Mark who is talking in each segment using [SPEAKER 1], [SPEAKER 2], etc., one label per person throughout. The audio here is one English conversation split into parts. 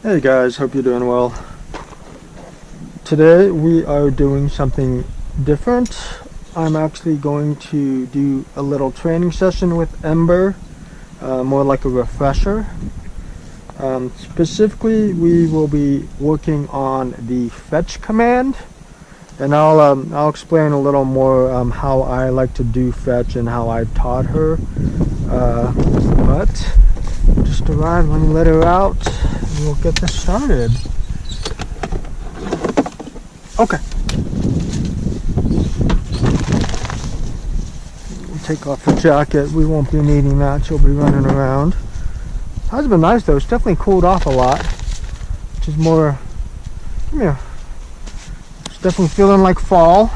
[SPEAKER 1] Hey guys, hope you're doing well. Today we are doing something different. I'm actually going to do a little training session with Ember, more like a refresher. Specifically, we will be working on the fetch command, and I'll explain a little more how I like to do fetch and how I've taught her. But just arrived. Let me let her out. We'll get this started. Okay. We'll take off her jacket. We won't be needing that. She'll be running around. Has been nice though. It's definitely cooled off a lot. Which is more. Come here. It's definitely feeling like fall.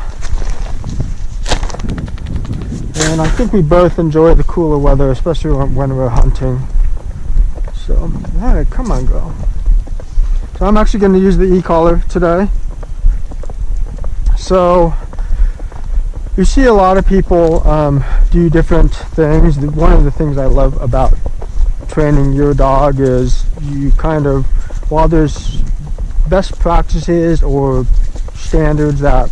[SPEAKER 1] And I think we both enjoy the cooler weather, especially when we're hunting. So, hey, come on, girl. So I'm actually going to use the e-collar today. So, you see a lot of people do different things. One of the things I love about training your dog is you kind of, while there's best practices or standards that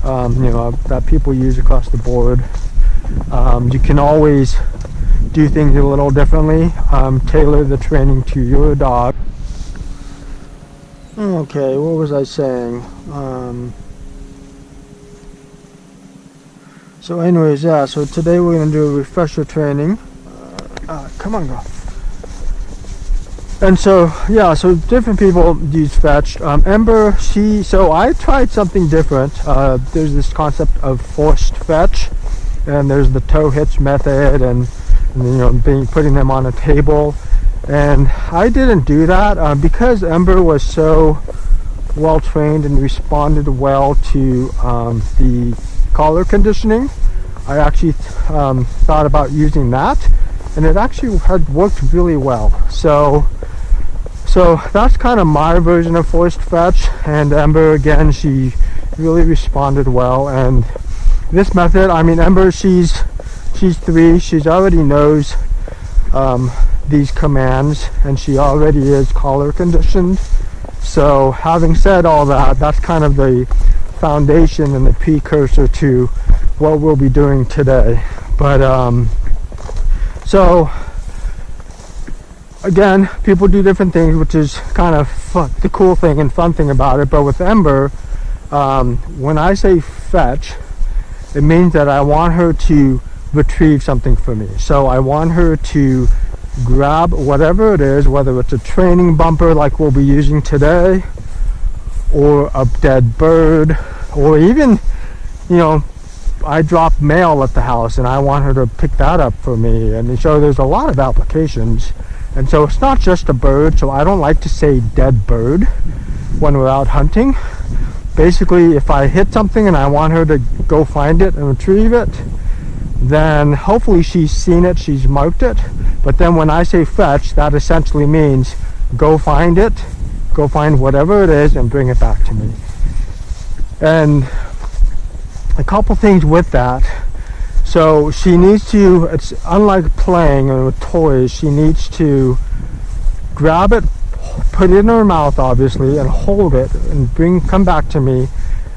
[SPEAKER 1] that people use across the board, you can always do things a little differently, tailor the training to your dog. Okay, what was I saying? So anyways, yeah, so today we're going to do a refresher training. Come on, girl. And so, yeah, so different people use fetch. Ember, so I tried something different. There's this concept of forced fetch, and there's the toe hitch method, and putting them on a table. And I didn't do that because Ember was so well trained and responded well to the collar conditioning. I actually thought about using that, and it actually had worked really well. So that's kind of my version of forced fetch. And Ember, again, she really responded well. And this method, I mean, Ember, she's 3. She already knows these commands, and she already is collar conditioned. So having said all that, that's kind of the foundation and the precursor to what we'll be doing today. But so again, people do different things, which is kind of the cool thing and fun thing about it. But with Ember, when I say fetch, it means that I want her to retrieve something for me. So I want her to grab whatever it is, whether it's a training bumper like we'll be using today, or a dead bird, or even, I drop mail at the house and I want her to pick that up for me. And so there's a lot of applications. And so it's not just a bird, so I don't like to say dead bird when we're out hunting. Basically, if I hit something and I want her to go find it and retrieve it, then hopefully she's seen it, she's marked it. But then when I say fetch, that essentially means go find it, go find whatever it is and bring it back to me. And a couple things with that. So she needs to, it's unlike playing with toys, she needs to grab it, put it in her mouth obviously, and hold it and come back to me.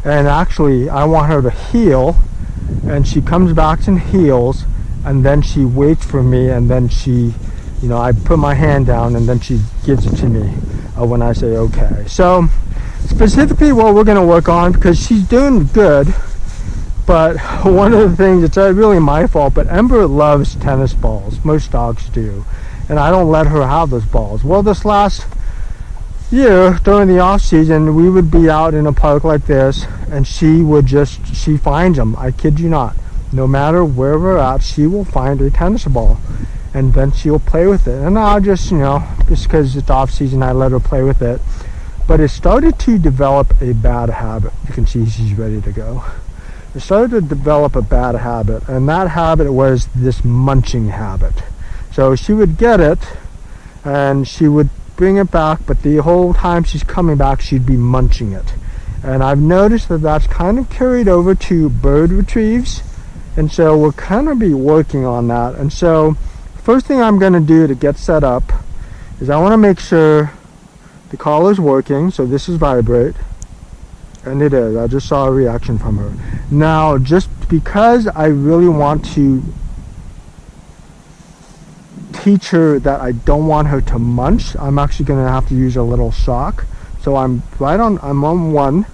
[SPEAKER 1] And actually I want her to heel, and she comes back and heels, and then she waits for me, and then she, I put my hand down, and then she gives it to me when I say okay. So specifically what we're going to work on, because she's doing good, but one of the things, it's really my fault, but Ember loves tennis balls. Most dogs do. And I don't let her have those balls. Well, this last year, during the off season, we would be out in a park like this, and she finds them. I kid you not. No matter where we're at, she will find a tennis ball, and then she'll play with it. And I'll just because it's off season, I let her play with it. But it started to develop a bad habit. You can see she's ready to go. It started to develop a bad habit, and that habit was this munching habit. So she would get it, and she would bring it back, but the whole time she's coming back, she'd be munching it. And I've noticed that that's kind of carried over to bird retrieves, and so we'll kind of be working on that. And so first thing I'm going to do to get set up is I want to make sure The collar's working, so this is vibrate. And it is. I just saw a reaction from her. Now, just because I really want to teach her that I don't want her to munch, I'm actually going to have to use a little shock. So I'm on 1,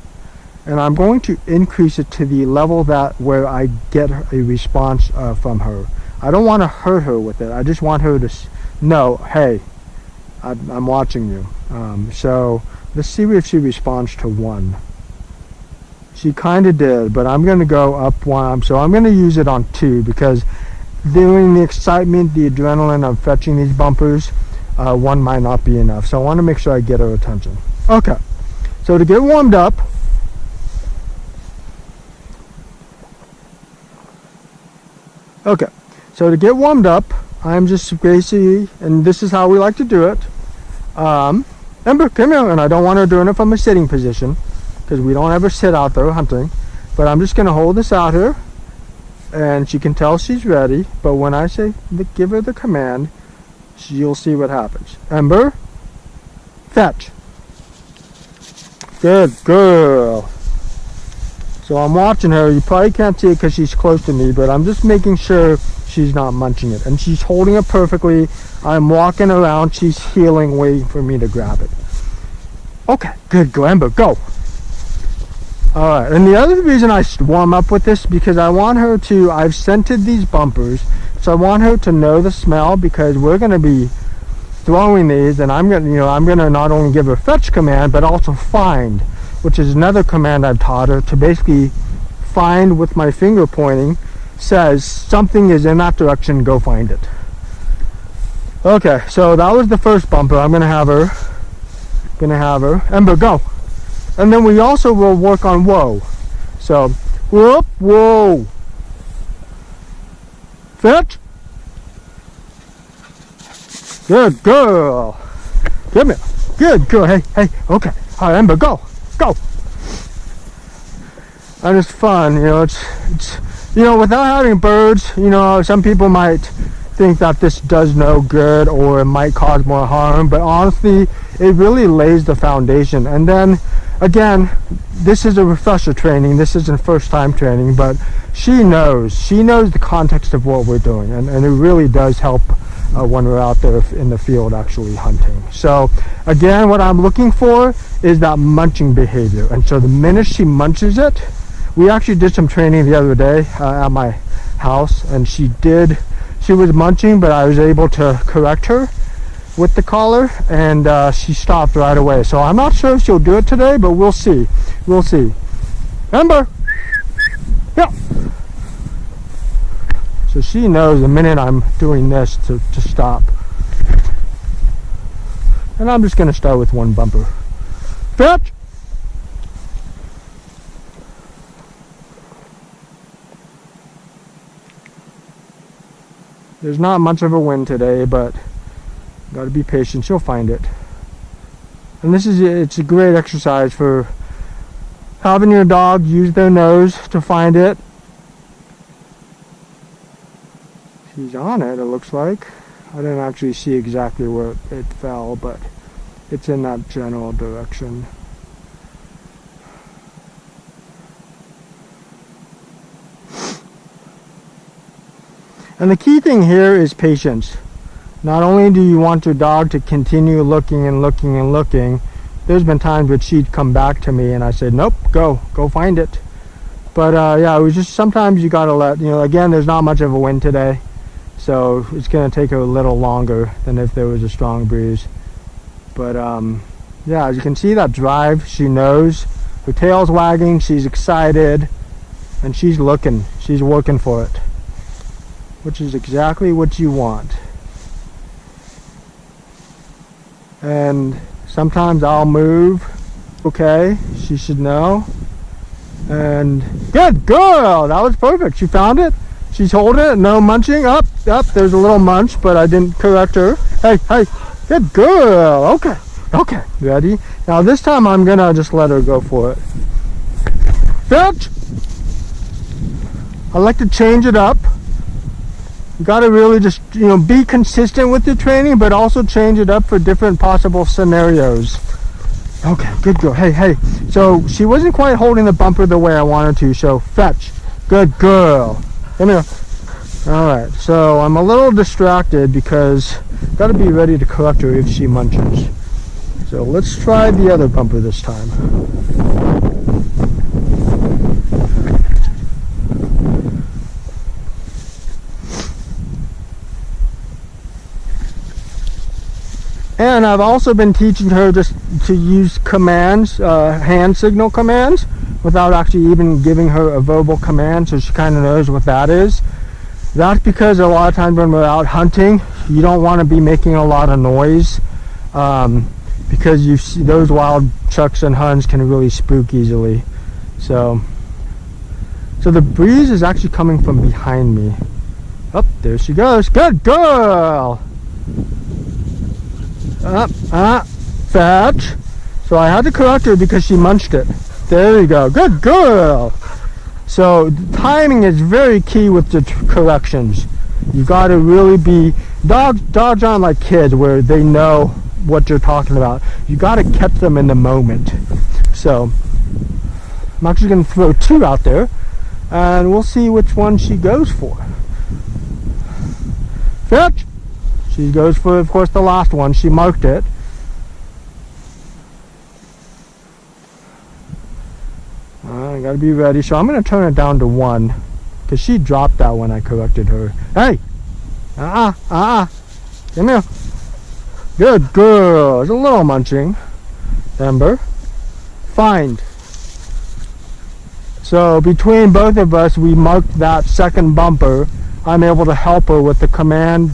[SPEAKER 1] and I'm going to increase it to the level that where I get a response from her. I don't want to hurt her with it. I just want her to know, hey, I'm watching you. So let's see if she responds to 1. She kind of did, but I'm going to go up 1. So I'm going to use it on 2 because during the excitement, the adrenaline of fetching these bumpers, 1 might not be enough. So I want to make sure I get her attention. Okay, so to get warmed up, I'm just basically, and this is how we like to do it. Ember, come here, and I don't want her doing it from a sitting position because we don't ever sit out there hunting. But I'm just going to hold this out here, and she can tell she's ready. But when I say give her the command, you'll see what happens. Ember, fetch. Good girl. So I'm watching her. You probably can't see it because she's close to me, but I'm just making sure she's not munching it. And she's holding it perfectly. I'm walking around. She's healing, waiting for me to grab it. Okay, good. Go, Ember, go. All right, and the other reason I warm up with this because I want her to, I've scented these bumpers, so I want her to know the smell because we're going to be throwing these, and I'm going to not only give her fetch command, but also find, which is another command I've taught her to basically find with my finger pointing, says something is in that direction, go find it. Okay, so that was the first bumper. I'm going to have her. Ember, go. And then we also will work on whoa. So, whoop, whoa. Fetch. Good girl. Give me. Good girl. Hey. Okay. All right, Ember, go. And it's fun, it's without having birds, some people might think that this does no good or it might cause more harm, but honestly, it really lays the foundation. And then, again, this is a refresher training. This isn't first time training, but she knows the context of what we're doing, and it really does help when we're out there in the field actually hunting. So again, what I'm looking for is that munching behavior. And so the minute she munches it, we actually did some training the other day at my house, and she was munching, but I was able to correct her with the collar, and she stopped right away. So I'm not sure if she'll do it today, but we'll see. Ember, yeah. So she knows the minute I'm doing this to stop. And I'm just going to start with 1 bumper. Fetch. There's not much of a wind today, but got to be patient. She'll find it. And it's a great exercise for having your dog use their nose to find it. She's on it, it looks like. I didn't actually see exactly where it fell, but it's in that general direction. And the key thing here is patience. Not only do you want your dog to continue looking and looking and looking, there's been times where she'd come back to me and I said, nope, go find it. But yeah, it was just sometimes you gotta let, again, there's not much of a wind today, so it's gonna take her a little longer than if there was a strong breeze. But yeah, as you can see, that drive, she knows, her tail's wagging, she's excited, and she's looking, she's working for it, which is exactly what you want. And sometimes I'll move. Okay, she should know. And good girl, that was perfect. She found it. She's holding it. No munching. Up. There's a little munch, but I didn't correct her. Hey, good girl. Okay, ready? Now this time I'm gonna just let her go for it. Fetch. I like to change it up. You got to really just, be consistent with your training, but also change it up for different possible scenarios. Okay, good girl. Hey, hey. So she wasn't quite holding the bumper the way I wanted to, so fetch. Good girl. Come here. Alright, so I'm a little distracted because I've got to be ready to correct her if she munches. So let's try the other bumper this time. And I've also been teaching her just to use commands, hand signal commands, without actually even giving her a verbal command, so she kind of knows what that is. That's because a lot of times when we're out hunting, you don't want to be making a lot of noise, because you see those wild chucks and huns can really spook easily. So the breeze is actually coming from behind me. Oh, there she goes. Good girl. Fetch. So I had to correct her because she munched it. There you go. Good girl. So timing is very key with the corrections. You got to really be, dogs aren't like kids where they know what you're talking about. You got to catch them in the moment. So I'm actually going to throw two out there and we'll see which one she goes for. Fetch. She goes for, of course, the last one. She marked it. I gotta be ready. So I'm gonna turn it down to 1 because she dropped that when I corrected her. Hey! Come here. Good girl. There's a little munching. Ember. Find. So between both of us, we marked that second bumper. I'm able to help her with the command,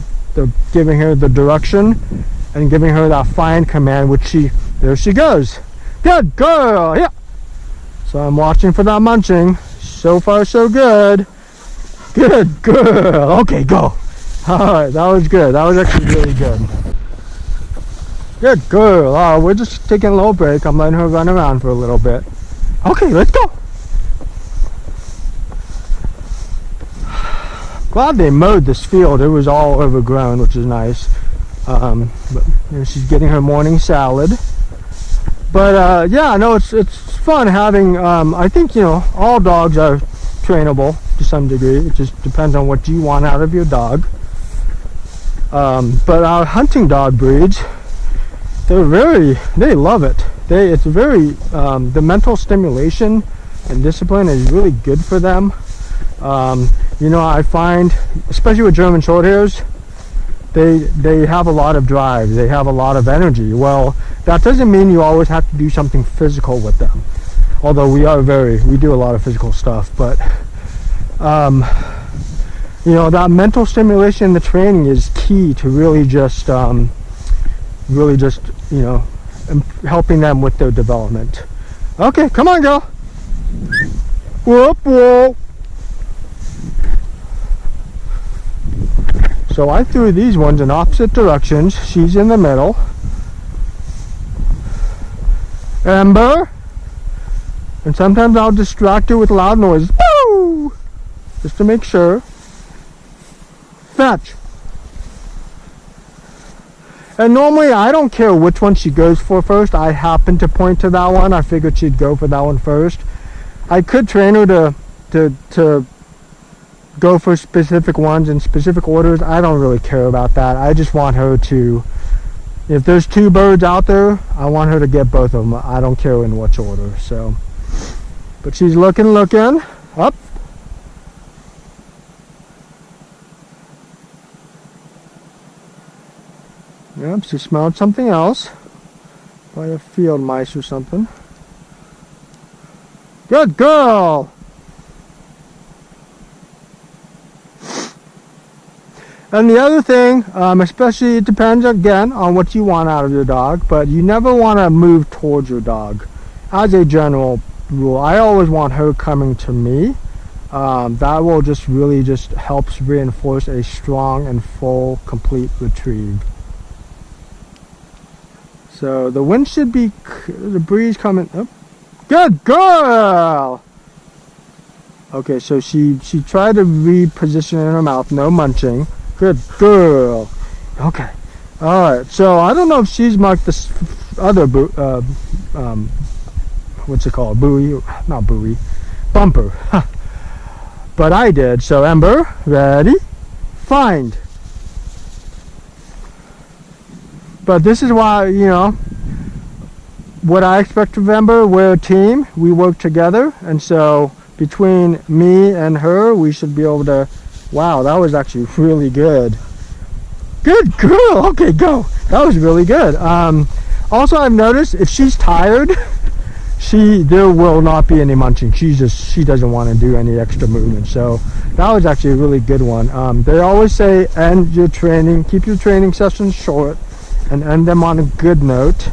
[SPEAKER 1] giving her the direction, and giving her that find command, which there she goes. Good girl. Yeah. So I'm watching for that munching. So far, so good. Good girl. Okay, go. Alright, that was good. That was actually really good. Good girl. Oh, we're just taking a little break. I'm letting her run around for a little bit. Okay, let's go. Glad they mowed this field. It was all overgrown, which is nice. But she's getting her morning salad. But yeah, no, it's fun having. I think all dogs are trainable to some degree. It just depends on what you want out of your dog. But our hunting dog breeds, they love it. It's very the mental stimulation and discipline is really good for them. I find, especially with German Shorthairs, they have a lot of drive. They have a lot of energy. Well, that doesn't mean you always have to do something physical with them. Although we do a lot of physical stuff, but that mental stimulation in the training is key to really just helping them with their development. Okay, come on, girl. Whoop, whoop. So I threw these ones in opposite directions. She's in the middle. Ember. And sometimes I'll distract her with loud noises. Woo! Just to make sure. Fetch. And normally I don't care which one she goes for first. I happen to point to that one. I figured she'd go for that one first. I could train her to go for specific ones in specific orders. I don't really care about that. I just want her to, if there's two birds out there, I want her to get both of them. I don't care in which order. So, but she's looking up. Yep, she smelled something else, probably a field mice or something. Good girl. And the other thing, especially, it depends again on what you want out of your dog, but you never want to move towards your dog. As a general rule, I always want her coming to me. That will just really helps reinforce a strong and full, complete retrieve. So the wind should be, the breeze coming. Oh, good girl. Okay, so she tried to reposition in her mouth, no munching. Good girl. Okay. Alright, so I don't know if she's marked the other what's it called? Buoy? Not buoy. Bumper. But I did. So Ember, ready, find. But this is why, you know, what I expect of Ember, we're a team. We work together. And so between me and her, we should be able to... Wow, that was actually really good. Good girl. Okay, go. That was really good. Also, I've noticed if she's tired, there will not be any munching. She doesn't want to do any extra movement. So that was actually a really good one. They always say keep your training sessions short and end them on a good note.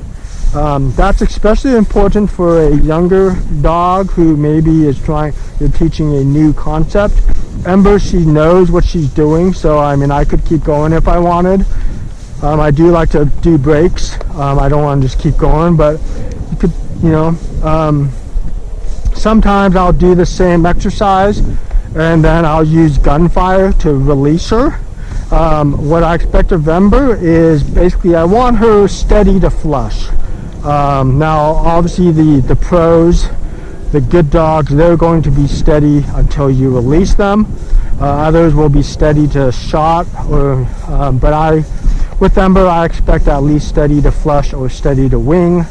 [SPEAKER 1] That's especially important for a younger dog who maybe you're teaching a new concept. Ember, she knows what she's doing, so I mean, I could keep going if I wanted. I do like to do breaks. I don't want to just keep going, but you could, you know, sometimes I'll do the same exercise and then I'll use gunfire to release her. What I expect of Ember is basically I want her steady to flush. Now, obviously, the pros, the good dogs, they're going to be steady until you release them. Others will be steady to shot, but with Ember, I expect at least steady to flush or steady to wing.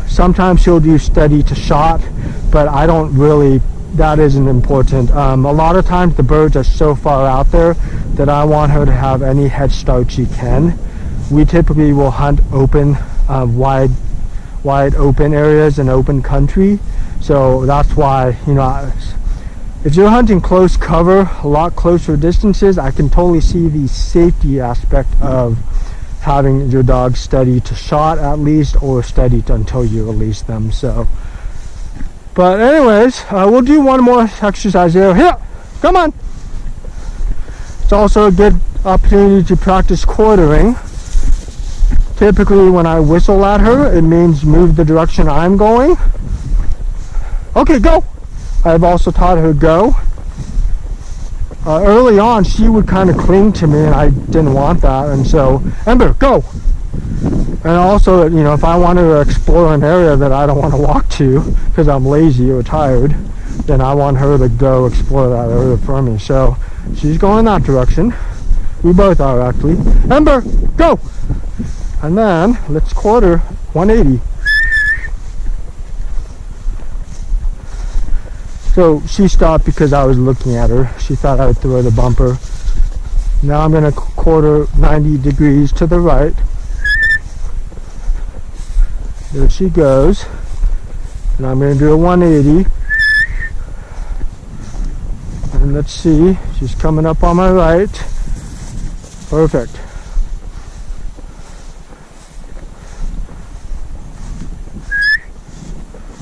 [SPEAKER 1] Sometimes she'll do steady to shot, but I don't really, that isn't important. A lot of times the birds are so far out there that I want her to have any head start she can. We typically will hunt open, wide open areas and open country. So that's why, you know, if you're hunting close cover, a lot closer distances, I can totally see the safety aspect of having your dog steady to shot at least, or steady until you release them. So, but anyways, we'll do one more exercise here. Here, come on. It's also a good opportunity to practice quartering. Typically when I whistle at her, it means move the direction I'm going. Okay, go. I've also taught her go. Early on, she would kind of cling to me, and I didn't want that. And so, Ember, go. And also, you know, if I wanted to explore an area that I don't want to walk to because I'm lazy or tired, then I want her to go explore that area for me. So she's going that direction. We both are, actually. Ember, go. And then let's quarter 180. So she stopped because I was looking at her. She thought I would throw the bumper. Now I'm going to quarter 90 degrees to the right. There she goes. And I'm going to do a 180. And let's see. She's coming up on my right. Perfect.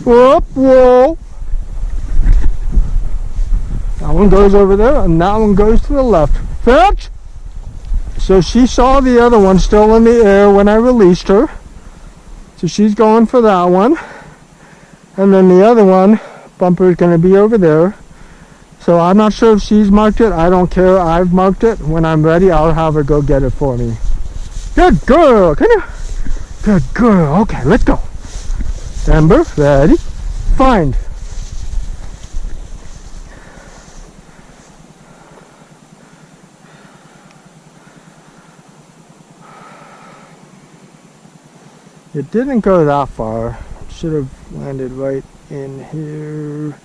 [SPEAKER 1] Whoop, whoa. That one goes over there, and that one goes to the left. Fetch! So she saw the other one still in the air when I released her. So she's going for that one. And then the other one, bumper, is going to be over there. So I'm not sure if she's marked it. I don't care. I've marked it. When I'm ready, I'll have her go get it for me. Good girl. Can you? Good girl. Okay, let's go. Ember, ready, find. It didn't go that far. It should have landed right in here.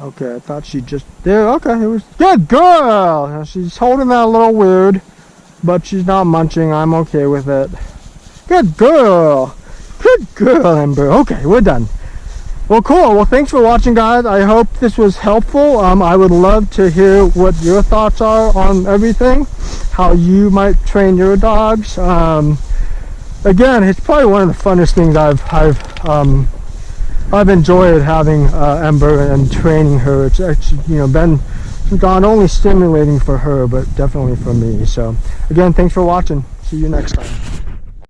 [SPEAKER 1] Okay, I thought she just there. Okay, it was good girl. Now she's holding that a little weird, but she's not munching. I'm okay with it. Good girl. Good girl, Ember. Okay, we're done. Well, cool. Well, thanks for watching, guys. I hope this was helpful. I would love to hear what your thoughts are on everything, how you might train your dogs. Again, it's probably one of the funnest things I've enjoyed having Ember and training her. It's actually, been not only stimulating for her, but definitely for me. So, again, thanks for watching. See you next time.